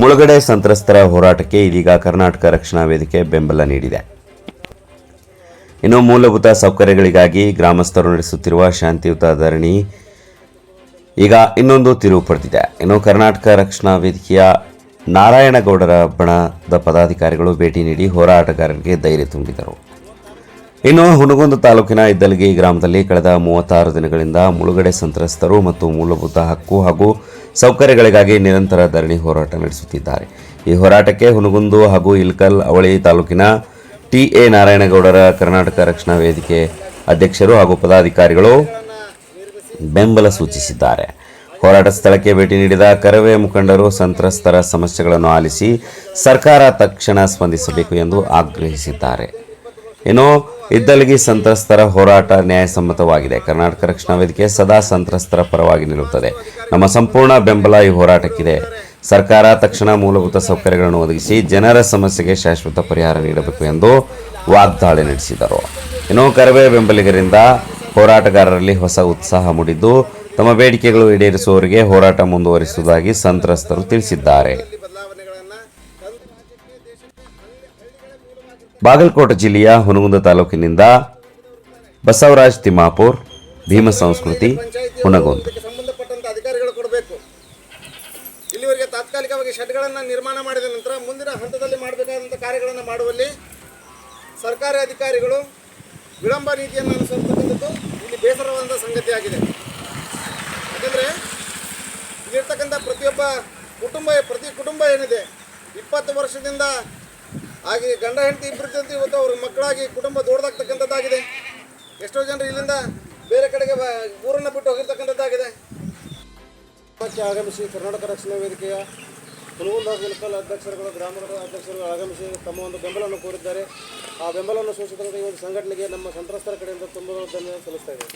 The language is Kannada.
ಮುಳುಗಡೆ ಸಂತ್ರಸ್ತರ ಹೋರಾಟಕ್ಕೆ ಇದೀಗ ಕರ್ನಾಟಕ ರಕ್ಷಣಾ ವೇದಿಕೆ ಬೆಂಬಲ ನೀಡಿದೆ. ಇನ್ನು ಮೂಲಭೂತ ಸೌಕರ್ಯಗಳಿಗಾಗಿ ಗ್ರಾಮಸ್ಥರು ನಡೆಸುತ್ತಿರುವ ಶಾಂತಿಯುತ ಧರಣಿ ಈಗ ಇನ್ನೊಂದು ತಿರುವು ಪಡೆದಿದೆ. ಇನ್ನು ಕರ್ನಾಟಕ ರಕ್ಷಣಾ ವೇದಿಕೆಯ ನಾರಾಯಣಗೌಡರ ಬಣದ ಪದಾಧಿಕಾರಿಗಳು ಭೇಟಿ ನೀಡಿ ಹೋರಾಟಗಾರರಿಗೆ ಧೈರ್ಯ ತುಂಬಿದರು. ಇನ್ನು ಹುನಗುಂದ ತಾಲೂಕಿನ ಇದ್ದಲಗಿ ಗ್ರಾಮದಲ್ಲಿ ಕಳೆದ 36 ದಿನಗಳಿಂದ ಮುಳುಗಡೆ ಸಂತ್ರಸ್ತರು ಮತ್ತು ಮೂಲಭೂತ ಹಕ್ಕು ಹಾಗೂ ಸೌಕರ್ಯಗಳಿಗಾಗಿ ನಿರಂತರ ಧರಣಿ ಹೋರಾಟ ನಡೆಸುತ್ತಿದ್ದಾರೆ. ಈ ಹೋರಾಟಕ್ಕೆ ಹುನಗುಂದ ಹಾಗೂ ಇಳಕಲ್ ಅವಳಿ ತಾಲೂಕಿನ ಟಿ.ಎ. ನಾರಾಯಣಗೌಡರ ಕರ್ನಾಟಕ ರಕ್ಷಣಾ ವೇದಿಕೆ ಅಧ್ಯಕ್ಷರು ಹಾಗೂ ಪದಾಧಿಕಾರಿಗಳು ಬೆಂಬಲ ಸೂಚಿಸಿದ್ದಾರೆ. ಹೋರಾಟ ಸ್ಥಳಕ್ಕೆ ಭೇಟಿ ನೀಡಿದ ಕರವೇ ಮುಖಂಡರು ಸಂತ್ರಸ್ತರ ಸಮಸ್ಯೆಗಳನ್ನು ಆಲಿಸಿ ಸರ್ಕಾರ ತಕ್ಷಣ ಸ್ಪಂದಿಸಬೇಕು ಎಂದು ಆಗ್ರಹಿಸಿದ್ದಾರೆ. ಇನ್ನು ಇದ್ದಲಗಿ ಸಂತ್ರಸ್ತರ ಹೋರಾಟ ನ್ಯಾಯಸಮ್ಮತವಾಗಿದೆ. ಕರ್ನಾಟಕ ರಕ್ಷಣಾ ವೇದಿಕೆ ಸದಾ ಸಂತ್ರಸ್ತರ ಪರವಾಗಿ ನಿಲ್ಲುತ್ತದೆ. ನಮ್ಮ ಸಂಪೂರ್ಣ ಬೆಂಬಲ ಈ ಹೋರಾಟಕ್ಕಿದೆ. ಸರ್ಕಾರ ತಕ್ಷಣ ಮೂಲಭೂತ ಸೌಕರ್ಯಗಳನ್ನು ಒದಗಿಸಿ ಜನರ ಸಮಸ್ಯೆಗೆ ಶಾಶ್ವತ ಪರಿಹಾರ ನೀಡಬೇಕು ಎಂದು ವಾಗ್ದಾಳಿ ನಡೆಸಿದರು. ಇನ್ನು ಕರವೇ ಬೆಂಬಲಿಗರಿಂದ ಹೋರಾಟಗಾರರಲ್ಲಿ ಹೊಸ ಉತ್ಸಾಹ ಮೂಡಿದ್ದು ತಮ್ಮ ಬೇಡಿಕೆಗಳು ಈಡೇರಿಸುವವರೆಗೆ ಹೋರಾಟ ಮುಂದುವರಿಸುವುದಾಗಿ ಸಂತ್ರಸ್ತರು ತಿಳಿಸಿದ್ದಾರೆ. ಬಾಗಲಕೋಟೆ ಜಿಲ್ಲೆಯ ಹುನಗುಂದ ತಾಲೂಕಿನಿಂದ ಬಸವರಾಜ್ ತಿಮ್ಮಾಪುರ್, ಭೀಮ ಸಂಸ್ಕೃತಿ, ಹುನಗುಂದ. ಸಂಬಂಧಪಟ್ಟಂತ ಅಧಿಕಾರಿಗಳು ಕೊಡಬೇಕು. ಇಲ್ಲಿವರೆಗೆ ತಾತ್ಕಾಲಿಕವಾಗಿ ಶೆಡ್ಗಳನ್ನು ನಿರ್ಮಾಣ ಮಾಡಿದ ನಂತರ ಮುಂದಿನ ಹಂತದಲ್ಲಿ ಮಾಡಬೇಕಾದಂಥ ಕಾರ್ಯಗಳನ್ನು ಮಾಡುವಲ್ಲಿ ಸರ್ಕಾರಿ ಅಧಿಕಾರಿಗಳು ವಿಳಂಬ ನೀತಿಯನ್ನು ಅನುಸರಿಸತಕ್ಕಂಥದ್ದು ಇಲ್ಲಿ ಬೇಸರವಾದ ಸಂಗತಿಯಾಗಿದೆ. ಯಾಕಂದರೆ ಇಲ್ಲಿರ್ತಕ್ಕಂಥ ಪ್ರತಿ ಕುಟುಂಬ ಏನಿದೆ 20 ವರ್ಷದಿಂದ ಹಾಗೆ ಗಂಡ ಹೆಂಡತಿ ಇಬ್ಬರಿದ್ದಂತೆ ಇವತ್ತು ಅವ್ರ ಮಕ್ಕಳಾಗಿ ಕುಟುಂಬ ದೊಡ್ಡದಾಗ್ತಕ್ಕಂಥದ್ದಾಗಿದೆ. ಎಷ್ಟೋ ಜನರು ಇಲ್ಲಿಂದ ಬೇರೆ ಕಡೆಗೆ ಊರನ್ನು ಬಿಟ್ಟು ಹೋಗಿರ್ತಕ್ಕಂಥದ್ದಾಗಿದೆ. ಆಗಮಿಸಿ ಕರ್ನಾಟಕ ರಕ್ಷಣಾ ವೇದಿಕೆಯ ಹುನಗುಂದ ಹಾಗೂ ಇಳಕಲ್ ಅಧ್ಯಕ್ಷರುಗಳು, ಗ್ರಾಮದ ಅಧ್ಯಕ್ಷರುಗಳು ಆಗಮಿಸಿ ತಮ್ಮ ಒಂದು ಬೆಂಬಲವನ್ನು ಕೋರಿದ್ದಾರೆ. ಆ ಬೆಂಬಲವನ್ನು ಸೂಚಿಸಿದಂತೆ ಈ ಒಂದು ಸಂಘಟನೆಗೆ ನಮ್ಮ ಸಂತ್ರಸ್ತರ ಕಡೆಯಿಂದ ತುಂಬ ಧನ್ಯವಾದ ಸಲ್ಲಿಸ್ತಾ ಇದ್ದೇವೆ.